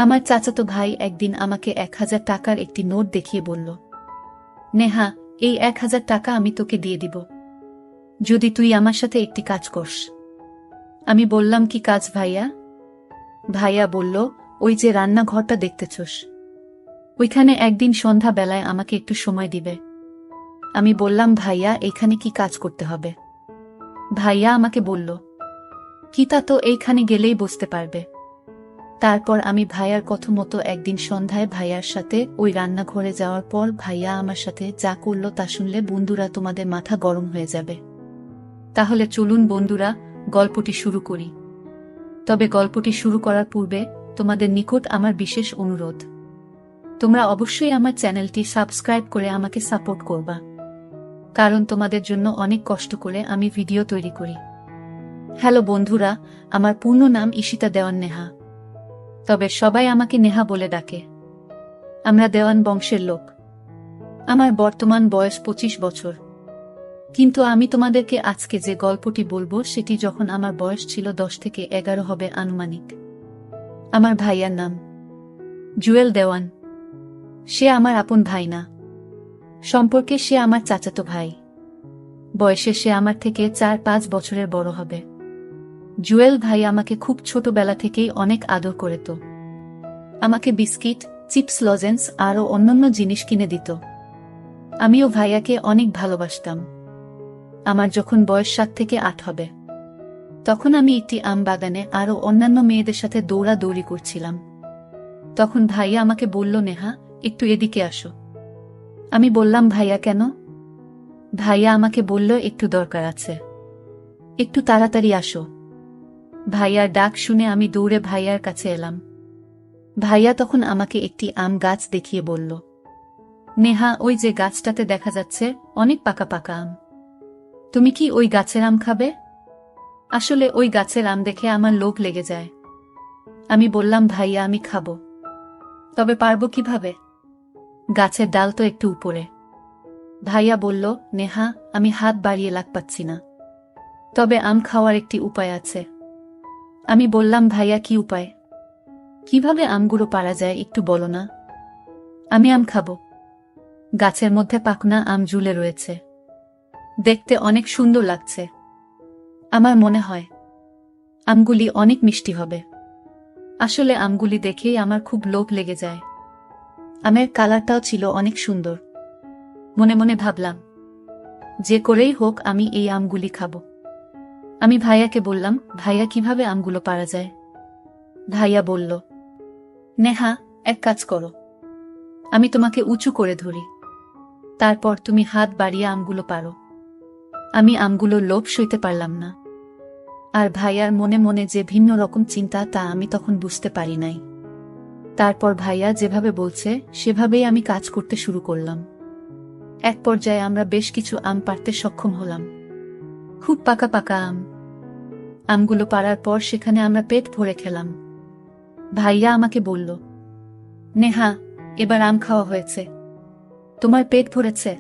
আমার চাচাতো ভাই একদিন আমাকে ১,০০০ টাকার একটি নোট দেখিয়ে বলল, নেহা, এই ১,০০০ টাকা আমি তোকে দিয়ে দিব যদি তুই আমার সাথে একটি কাজ করস। আমি বললাম, কি কাজ ভাইয়া? ভাইয়া বলল, ওই যে রান্নাঘরটা দেখতেছস, ওইখানে একদিন সন্ধ্যা বেলায় আমাকে একটু সময় দিবে। আমি বললাম, ভাইয়া এখানে কি কাজ করতে হবে? ভাইয়া আমাকে বলল, কি তা তো এইখানে গেলেই বুঝতে পারবে। তারপর আমি ভাইয়ার কথা মতো একদিন সন্ধ্যায় ভাইয়ার সাথে ওই রান্নাঘরে যাওয়ার পর ভাইয়া আমার সাথে যা করলো তা শুনলে বন্ধুরা তোমাদের মাথা গরম হয়ে যাবে। তাহলে চলুন বন্ধুরা, গল্পটি শুরু করি। তবে গল্পটি শুরু করার পূর্বে তোমাদের নিকট আমার বিশেষ অনুরোধ, তোমরা অবশ্যই আমার চ্যানেলটি সাবস্ক্রাইব করে আমাকে সাপোর্ট করবা, কারণ তোমাদের জন্য অনেক কষ্ট করে আমি ভিডিও তৈরি করি। হ্যালো বন্ধুরা, আমার পূর্ণ নাম ঈশিতা দেওয়ান নেহা, তবে সবাই আমাকে নেহা বলে ডাকে। আমরা দেওয়ান বংশের লোক। আমার বর্তমান বয়স ২৫ বছর। কিন্তু আমি তোমাদেরকে আজকে যে গল্পটি বলবো সেটি যখন আমার বয়স ছিল ১০ থেকে ১১ হবে আনুমানিক। আমার ভাইয়ার নাম জুয়েল দেওয়ান। সে আমার আপন ভাই না, সম্পর্কে সে আমার চাচাতো ভাই। বয়সে সে আমার থেকে ৪-৫ বছরের বড় হবে। জুয়েল ভাই আমাকে খুব ছোটবেলা থেকেই অনেক আদর করত। আমাকে বিস্কিট, চিপস, লজেন্স আরও অন্যান্য জিনিস কিনে দিত। আমিও ভাইয়াকে অনেক ভালোবাসতাম। আমার যখন বয়স ৭ থেকে ৮ হবে, তখন আমি একটি আম বাগানে আরও অন্যান্য মেয়েদের সাথে দৌড়াদৌড়ি করছিলাম। তখন ভাইয়া আমাকে বলল, নেহা, একটু এদিকে আসো। আমি বললাম, ভাইয়া কেন? ভাইয়া আমাকে বলল, একটু দরকার আছে, একটু তাড়াতাড়ি আসো। ভাইয়ার ডাক শুনে আমি দৌড়ে ভাইয়ার কাছে এলাম। ভাইয়া তখন আমাকে একটি আম গাছ দেখিয়ে বলল, নেহা, ওই যে গাছটাতে দেখা যাচ্ছে অনেক পাকা পাকা আম, তুমি কি ওই গাছের আম খাবে? আসলে ওই গাছের আম দেখে আমার লোভ লেগে যায়। আমি বললাম, ভাইয়া আমি খাবো, তবে পারবো কিভাবে? গাছের ডাল তো একটু উপরে। ভাইয়া বলল, নেহা, আমি হাত বাড়িয়ে লাগ পাচ্ছি না, তবে আম খাওয়ার একটি উপায় আছে। আমি বললাম, ভাইয়া কি উপায়? কিভাবে আমগুলো পারা যায় একটু বলো না। আমি আম খাবো। গাছের মধ্যে পাকনা আম ঝুলে রয়েছে, দেখতে অনেক সুন্দর লাগছে। আমার মনে হয় আমগুলি অনেক মিষ্টি হবে। আসলে আমগুলি দেখেই আমার খুব লোভ লেগে যায়। আমের কালারটাও ছিল অনেক সুন্দর। মনে মনে ভাবলাম, যে করেই হোক আমি এই আমগুলি খাবো। আমি ভাইয়াকে বললাম, ভাইয়া কিভাবে আমগুলো পারা যায়? ভাইয়া বলল, নেহা, এক কাজ করো, আমি তোমাকে উঁচু করে ধরি, তারপর তুমি হাত বাড়িয়ে আমগুলো পারো। আমি আমগুলোর লোভ সইতে পারলাম না। আর ভাইয়ার মনে মনে যে ভিন্ন রকম চিন্তা তা আমি তখন বুঝতে পারি নাই। তারপর ভাইয়া যেভাবে বলছে সেভাবেই আমি কাজ করতে শুরু করলাম। এক পর্যায়ে আমরা বেশ কিছু আম পাড়তে সক্ষম হলাম। খুব পাকা পাকা আম। আমগুলো পাড়ার পর সেখানে আমরা পেট ভরে খেলাম। ভাইয়া আমাকে বলল, নেহা, এবার আম খাওয়া হয়েছে, তোমার পেট ভরেছে?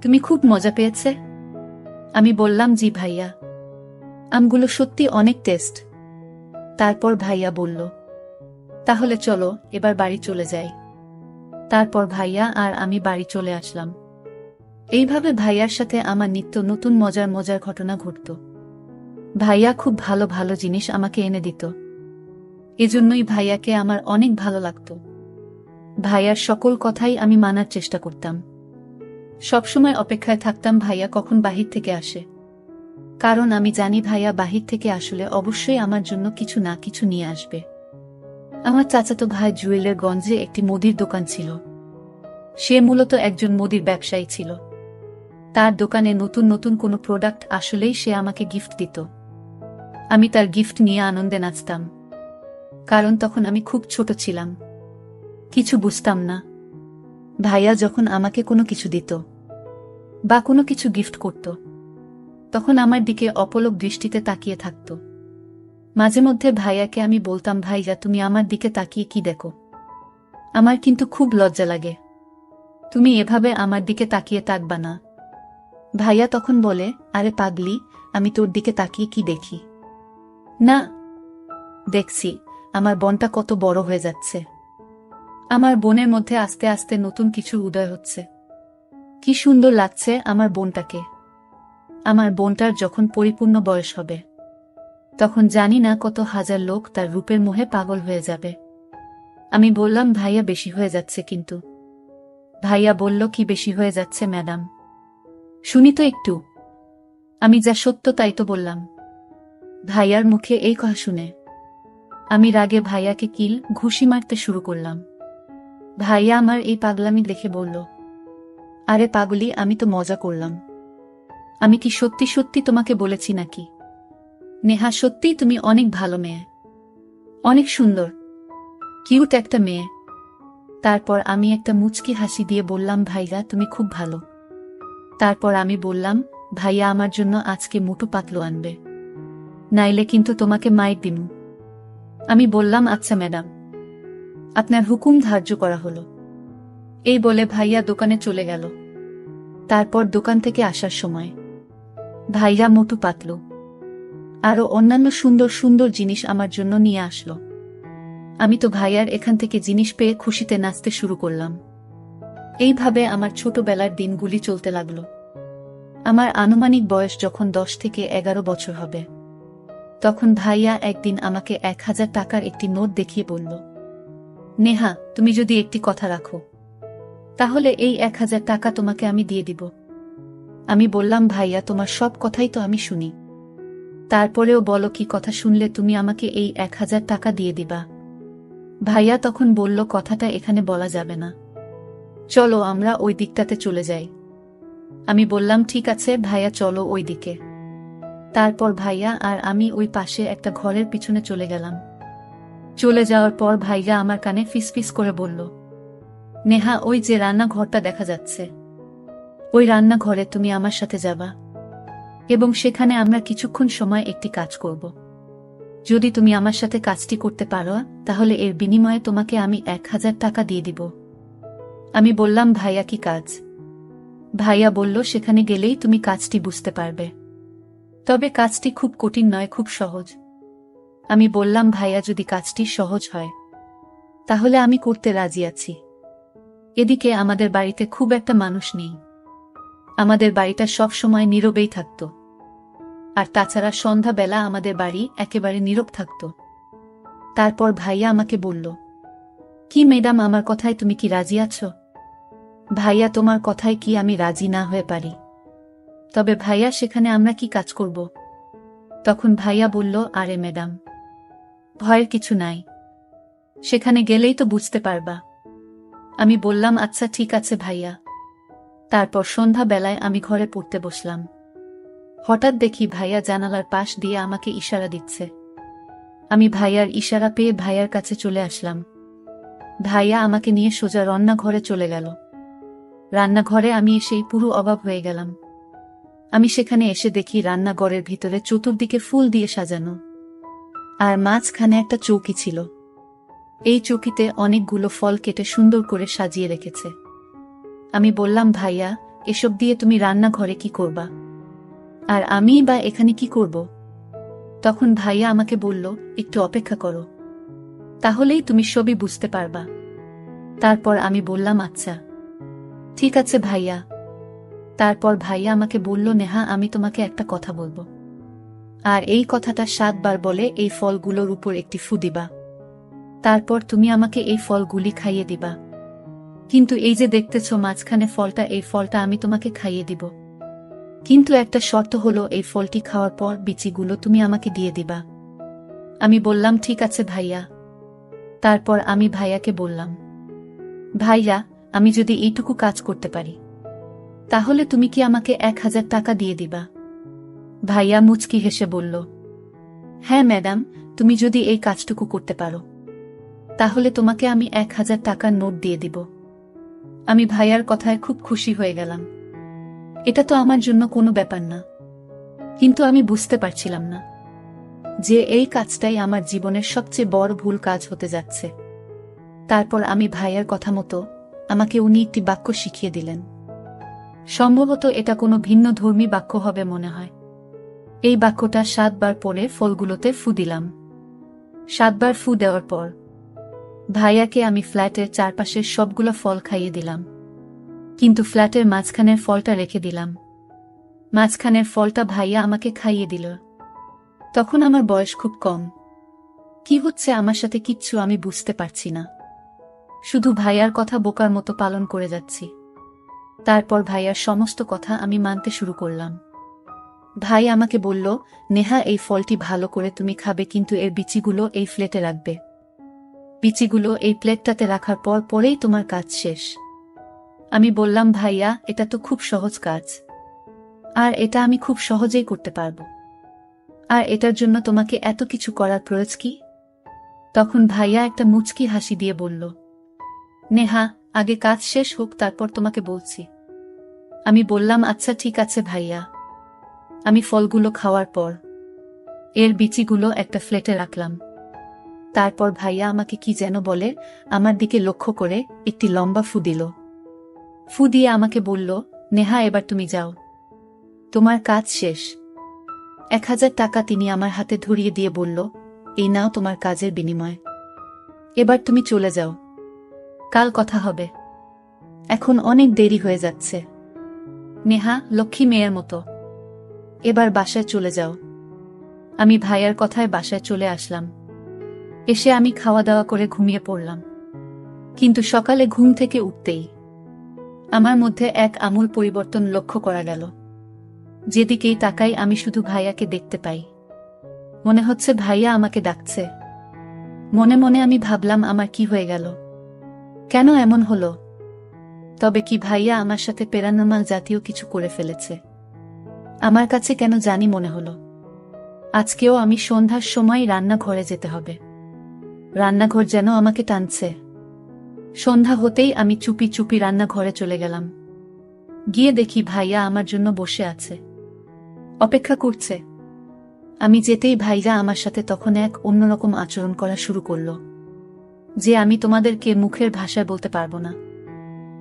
তুমি খুব মজা পেয়েছে? আমি বললাম, জি ভাইয়া, আমগুলো সত্যি অনেক টেস্ট। তারপর ভাইয়া বলল, তাহলে চলো এবার বাড়ি চলে যাই। তারপর ভাইয়া আর আমি বাড়ি চলে আসলাম। এইভাবে ভাইয়ার সাথে আমার নিত্য নতুন মজার মজার ঘটনা ঘটত। ভাইয়া খুব ভালো ভালো জিনিস আমাকে এনে দিত। এজন্যই ভাইয়াকে আমার অনেক ভালো লাগত। ভাইয়ার সকল কথাই আমি মানার চেষ্টা করতাম। সবসময় অপেক্ষায় থাকতাম ভাইয়া কখন বাহির থেকে আসে, কারণ আমি জানি ভাইয়া বাহির থেকে আসলে অবশ্যই আমার জন্য কিছু না কিছু নিয়ে আসবে। আমার চাচাতো ভাই জুয়েলের গঞ্জে একটি মুদির দোকান ছিল। সে মূলত একজন মুদির ব্যবসায়ী ছিল। তার দোকানে নতুন নতুন কোনো প্রোডাক্ট আসলেই সে আমাকে গিফট দিত। আমি তার গিফট নিয়ে আনন্দে নাচতাম, কারণ তখন আমি খুব ছোট ছিলাম, কিছু বুঝতাম না। ভাইয়া যখন আমাকে কোনো কিছু দিত বা কোনো কিছু গিফট করত, তখন আমার দিকে অপলক দৃষ্টিতে তাকিয়ে থাকত। মাঝে মধ্যে ভাইয়াকে আমি বলতাম, ভাইয়া তুমি আমার দিকে তাকিয়ে কি দেখো? আমার কিন্তু খুব লজ্জা লাগে, তুমি এভাবে আমার দিকে তাকিয়ে থাকবা না। ভাইয়া তখন বলে, আরে পাগলি, আমি তোর দিকে তাকিয়ে কি দেখি? না, দেখছি আমার বোনটা কত বড় হয়ে যাচ্ছে। আমার বোনের মধ্যে আস্তে আস্তে নতুন কিছু উদয় হচ্ছে। কি সুন্দর লাগছে আমার বোনটাকে। আমার বোনটার যখন পরিপূর্ণ বয়স হবে, তখন জানি না কত হাজার লোক তার রূপের মোহে পাগল হয়ে যাবে। আমি বললাম, ভাইয়া বেশি হয়ে যাচ্ছে কিন্তু। ভাইয়া বলল, কি বেশি হয়ে যাচ্ছে ম্যাডাম? শুনি তো একটু। আমি যা সত্য তাই তো বললাম। ভাইয়ার মুখে এই কথা শুনে আমি রাগে ভাইয়াকে কিল ঘুষি মারতে শুরু করলাম। ভাইয়া আমার এই পাগলামি দেখে বলল, আরে পাগলি, আমি তো মজা করলাম। আমি কি সত্যি সত্যি তোমাকে বলেছি নাকি? নেহা, সত্যিই তুমি অনেক ভালো মেয়ে, অনেক সুন্দর, কিউট একটা মেয়ে। তারপর আমি একটা মুচকি হাসি দিয়ে বললাম, ভাইয়া তুমি খুব ভালো। তারপর আমি বললাম, ভাইয়া আমার জন্য আজকে মোটু পাতলু আনবে, নাইলে কিন্তু তোমাকে মাইর দিমু। আমি বললাম, আচ্ছা ম্যাডাম, আপনার হুকুম ধার্য করা হলো। এই বলে ভাইয়া দোকানে চলে গেল। তারপর দোকান থেকে আসার সময় ভাইয়া মোটু পাতলু আরো অন্যান্য সুন্দর সুন্দর জিনিস আমার জন্য নিয়ে আসলো। আমি তো ভাইয়ার এখান থেকে জিনিস পেয়ে খুশিতে নাচতে শুরু করলাম। এইভাবে আমার ছোটবেলার দিনগুলি চলতে লাগলো। আমার আনুমানিক বয়স যখন 10 থেকে 11 বছর হবে, তখন ভাইয়া একদিন আমাকে 1000 টাকার একটি নোট দেখিয়ে বলল, নেহা, তুমি যদি একটি কথা রাখো, তাহলে এই 1000 টাকা তোমাকে আমি দিয়ে দিব। আমি বললাম, ভাইয়া তোমার সব কথাই তো আমি শুনি, তারপরেও বলো কি কথা শুনলে তুমি আমাকে এই 1000 টাকা দিয়ে দিবা? ভাইয়া তখন বলল, কথাটা এখানে বলা যাবে না, চলো আমরা ওই দিকটাতে চলে যাই। আমি বললাম, ঠিক আছে ভাইয়া, চলো ওই দিকে। তারপর ভাইয়া আর আমি ওই পাশে একটা ঘরের পিছনে চলে গেলাম। চলে যাওয়ার পর ভাইয়া আমার কানে ফিসফিস করে বলল, নেহা, ওই যে রান্নাঘরটা দেখা যাচ্ছে, ওই রান্নাঘরে তুমি আমার সাথে যাবা এবং সেখানে আমরা কিছুক্ষণ সময় একটি কাজ করব। যদি তুমি আমার সাথে কাজটি করতে পারো, তাহলে এর বিনিময়ে তোমাকে আমি 1000 টাকা দিয়ে দিব। আমি বললাম, ভাইয়া কি কাজ? ভাইয়া বলল, সেখানে গেলেই তুমি কাজটি বুঝতে পারবে, তবে কাজটি খুব কঠিন নয়, খুব সহজ। আমি বললাম, ভাইয়া যদি কাজটি সহজ হয় তাহলে আমি করতে রাজি আছি। এদিকে আমাদের বাড়িতে খুব একটা মানুষ নেই, আমাদের বাড়িটা সব সময় নীরবেই থাকত, আর তাছাড়া সন্ধ্যাবেলা আমাদের বাড়ি একেবারে নীরব থাকত। তারপর ভাইয়া আমাকে বলল, কি ম্যাডাম, আমার কথায় তুমি কি রাজি আছো? ভাইয়া, তোমার কথায় কি আমি রাজি না হয়ে পারি? তবে ভাইয়া, সেখানে আমরা কি কাজ করব? তখন ভাইয়া বলল, আরে ম্যাডাম, ভয়ের কিছু নাই, সেখানে গেলেই তো বুঝতে পারবা। আমি বললাম, আচ্ছা ঠিক আছে ভাইয়া। তারপর সন্ধ্যাবেলায় আমি ঘরে পড়তে বসলাম। হঠাৎ দেখি ভাইয়া জানালার পাশ দিয়ে আমাকে ইশারা দিচ্ছে। আমি ভাইয়ার ইশারা পেয়ে ভাইয়ার কাছে চলে আসলাম। ভাইয়া আমাকে নিয়ে সোজা রান্নাঘরে চলে গেল। রান্নাঘরে আমি এসেই পুরো অবাক হয়ে গেলাম। আমি সেখানে এসে দেখি রান্নাঘরের ভিতরে চতুর্দিকে ফুল দিয়ে সাজানো, আর মাঝখানে একটা চৌকি ছিল। এই চৌকিতে অনেকগুলো ফল কেটে সুন্দর করে সাজিয়ে রেখেছে। আমি বললাম, ভাইয়া, এসব দিয়ে তুমি রান্নাঘরে কি করবা? আর আমি বা এখানে কি করব? তখন ভাইয়া আমাকে বলল, একটু অপেক্ষা করো, তাহলেই তুমি সবই বুঝতে পারবা। তারপর আমি বললাম, আচ্ছা ঠিক আছে ভাইয়া। তারপর ভাইয়া আমাকে বলল, নেহা, আমি তোমাকে একটা কথা বলবো, আর এই কথাটা 7 বার বলে এই ফলগুলোর উপর একটি ফু দিবা। তারপর তুমি আমাকে এই ফলগুলি খাইয়ে দিবা। কিন্তু এই যে দেখতেছ মাঝখানে ফলটা, এই ফলটা আমি তোমাকে খাইয়ে দিব, কিন্তু একটা শর্ত হলো, এই ফলটি খাওয়ার পর বিচিগুলো তুমি আমাকে দিয়ে দিবা। আমি বললাম, ঠিক আছে ভাইয়া। তারপর আমি ভাইয়াকে বললাম, ভাইয়া, আমি যদি এইটুকু কাজ করতে পারি, তাহলে তুমি কি আমাকে 1000 টাকা দিয়ে দিবা? ভাইয়া মুচকি হেসে বলল, হ্যাঁ ম্যাডাম, তুমি যদি এই কাজটুকু করতে পারো, তাহলে তোমাকে আমি 1000 টাকার নোট দিয়ে দিব। আমি ভাইয়ার কথায় খুব খুশি হয়ে গেলাম। এটা তো আমার জন্য কোনো ব্যাপার না, কিন্তু আমি বুঝতে পারছিলাম না যে এই কাজটাই আমার জীবনের সবচেয়ে বড় ভুল কাজ হতে যাচ্ছে। তারপর আমি ভাইয়ার কথা মতো আমাকে উনি একটি বাক্য শিখিয়ে দিলেন। সম্ভবত এটা কোনো ভিন্ন ধর্মী বাক্য হবে মনে হয়। এই বাক্যটা 7 বার পরে ফলগুলোতে ফু দিলাম। 7 বার ফু দেওয়ার পর ভাইয়াকে আমি ফ্ল্যাটের চারপাশের সবগুলো ফল খাইয়ে দিলাম, কিন্তু ফ্ল্যাটের মাঝখানের ফলটা রেখে দিলাম। মাঝখানের ফলটা ভাইয়া আমাকে খাইয়ে দিল। তখন আমার বয়স খুব কম। কি হচ্ছে আমার সাথে কিচ্ছু আমি বুঝতে পারছি না, শুধু ভাইয়ার কথা বোকার মতো পালন করে যাচ্ছি। তারপর ভাইয়ার সমস্ত কথা আমি মানতে শুরু করলাম। ভাই আমাকে বলল, নেহা এই ফলটি ভালো করে তুমি খাবে, কিন্তু এর বিচিগুলো এই প্লেটে রাখবে। বিচিগুলো এই প্লেটটাতে রাখার পর পরেই তোমার কাজ শেষ। আমি বললাম, ভাইয়া এটা তো খুব সহজ কাজ, আর এটা আমি খুব সহজেই করতে পারবো, আর এটার জন্য তোমাকে এত কিছু করার প্রয়োজন কি? তখন ভাইয়া একটা মুচকি হাসি দিয়ে বলল, নেহা আগে কাজ শেষ হোক, তারপর তোমাকে বলছি। আমি বললাম, আচ্ছা ঠিক আছে ভাইয়া। আমি ফলগুলো খাওয়ার পর এর বিচিগুলো একটা প্লেটে রাখলাম। তারপর ভাইয়া আমাকে কি যেন বলে আমার দিকে লক্ষ্য করে একটি লম্বা ফু দিল। ফু দিয়ে আমাকে বলল, নেহা এবার তুমি যাও, তোমার কাজ শেষ। 1000 টাকা তিনি আমার হাতে ধরিয়ে দিয়ে বলল, এই নাও তোমার কাজের বিনিময়, এবার তুমি চলে যাও, কাল কথা হবে, এখন অনেক দেরি হয়ে যাচ্ছে। নেহা লক্ষ্মী মেয়ের মতো এবার বাসায় চলে যাও। আমি ভাইয়ার কথায় বাসায় চলে আসলাম। এসে আমি খাওয়া দাওয়া করে ঘুমিয়ে পড়লাম। কিন্তু সকালে ঘুম থেকে উঠতেই আমার মধ্যে এক আমূল পরিবর্তন লক্ষ্য করা গেল। যেদিকেই তাকাই আমি শুধু ভাইয়াকে দেখতে পাই। মনে হচ্ছে ভাইয়া আমাকে ডাকছে। মনে মনে আমি ভাবলাম, আমার কি হয়ে গেল, কেন এমন হলো? তবে কি ভাইয়া আমার সাথে প্যারানর্মাল জাতীয় কিছু করে ফেলেছে? আমার কাছে কেন জানি মনে হলো আজকেও আমি সন্ধ্যার সময় রান্নাঘরে যেতে হবে। রান্নাঘর যেন আমাকে টানছে। সন্ধ্যা হতেই আমি চুপি চুপি রান্নাঘরে চলে গেলাম। গিয়ে দেখি ভাইয়া আমার জন্য বসে আছে, অপেক্ষা করছে। আমি যেতেই ভাইয়া আমার সাথে তখন এক অন্যরকম আচরণ করা শুরু করলো, যে আমি তোমাদেরকে মুখের ভাষায় বলতে পারবো না।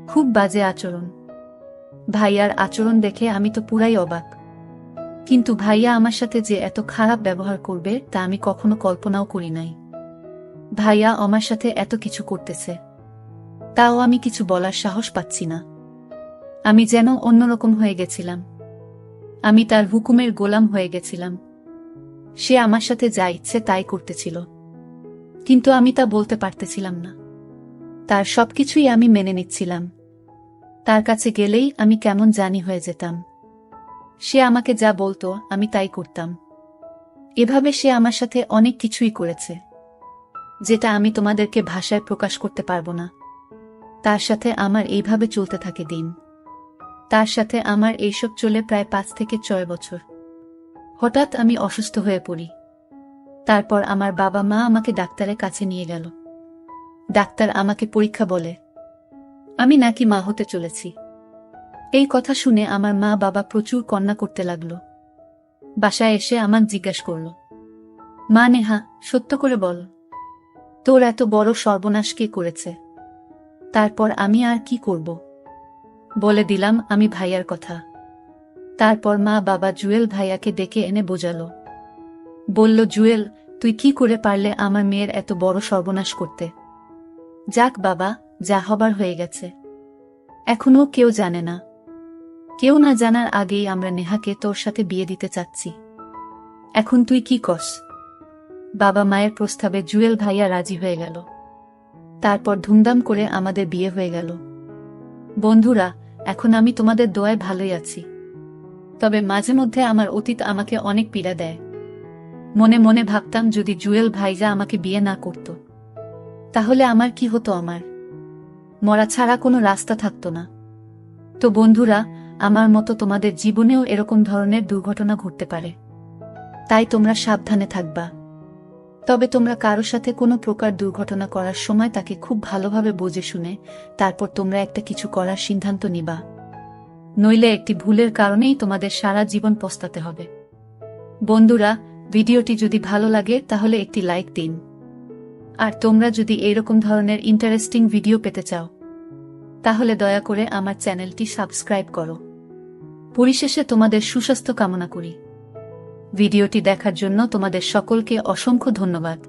খুব বাজে আচরণ। ভাইয়ার আচরণ দেখে আমি তো পুরাই অবাক। কিন্তু ভাইয়া আমার সাথে যে এত খারাপ ব্যবহার করবে তা আমি কখনো কল্পনাও করি নাই। ভাইয়া আমার সাথে এত কিছু করতেছে, তাও আমি কিছু বলার সাহস পাচ্ছি না। আমি যেন অন্যরকম হয়ে গেছিলাম। আমি তার হুকুমের গোলাম হয়ে গেছিলাম। সে আমার সাথে যা ইচ্ছে তাই করতেছিল, কিন্তু আমি তা বলতে পারতেছিলাম না। তার সবকিছুই আমি মেনে নিচ্ছিলাম। তার কাছে গেলেই আমি কেমন জানি হয়ে যেতাম। সে আমাকে যা বলতো আমি তাই করতাম। এভাবে সে আমার সাথে অনেক কিছুই করেছে, যেটা আমি তোমাদেরকে ভাষায় প্রকাশ করতে পারবো না। তার সাথে আমার এইভাবে চলতে থাকে দিন। তার সাথে আমার এইসব চলে প্রায় 5 থেকে 6 বছর। হঠাৎ আমি অসুস্থ হয়ে পড়ি। তারপর আমার বাবা মা আমাকে ডাক্তারের কাছে নিয়ে গেল। ডাক্তার আমাকে পরীক্ষা বলে আমি নাকি মা হতে চলেছি। এই কথা শুনে আমার মা বাবা প্রচুর কান্না করতে লাগলো। বাসায় এসে আমাকে জিজ্ঞাসা করল, মা নেহা সত্য করে বল, তোর এত বড় সর্বনাশ কে করেছে? তারপর আমি আর কি করব? বলে দিলাম আমি ভাইয়ার কথা। তারপর মা বাবা জুয়েল ভাইয়াকে ডেকে এনে বোঝালো। বলল, জুয়েল তুই কি করে পারলে আমার মেয়ের এত বড় সর্বনাশ করতে? যাক বাবা, যা হবার হয়ে গেছে। এখনো কেউ জানে না। কেউ না জানার আগেই আমরা নেহাকে তোর সাথে বিয়ে দিতে চাচ্ছি। এখন তুই কি করস? বাবা মায়ের প্রস্তাবে জুয়েল ভাইয়া রাজি হয়ে গেল। তারপর ধুমধাম করে আমাদের বিয়ে হয়ে গেল। বন্ধুরা, এখন আমি তোমাদের দোয়ায় ভালোই আছি। তবে মাঝে মধ্যে আমার অতীত আমাকে অনেক পীড়া দেয়। মনে মনে ভাবতাম যদি জুয়েল ভাইজা আমাকে বিয়ে না করত, তাহলে আমার কি হতো? আমার মরা ছাড়া কোনো রাস্তা থাকতো না। তো বন্ধুরা, আমার মতো তোমাদের জীবনেও এরকম ধরনের দুর্ঘটনা ঘটতে পারে, তাই তোমরা সাবধানে থাকবা। তবে তোমরা কারো সাথে কোনো প্রকার দুর্ঘটনা করার সময় তাকে খুব ভালোভাবে বুঝে শুনে তারপর তোমরা একটা কিছু করার সিদ্ধান্ত নিবা। নইলে একটি ভুলের কারণেই তোমাদের সারা জীবন পস্তাতে হবে। বন্ধুরা, ভিডিওটি যদি ভালো লাগে তাহলে একটি লাইক দিন। আর তোমরা যদি এইরকম ধরনের ইন্টারেস্টিং ভিডিও পেতে চাও, তাহলে দয়া করে আমার চ্যানেলটি সাবস্ক্রাইব করো। পরিশেষে তোমাদের সুস্বাস্থ্য কামনা করি। ভিডিওটি দেখার জন্য তোমাদের সকলকে অসংখ্য ধন্যবাদ।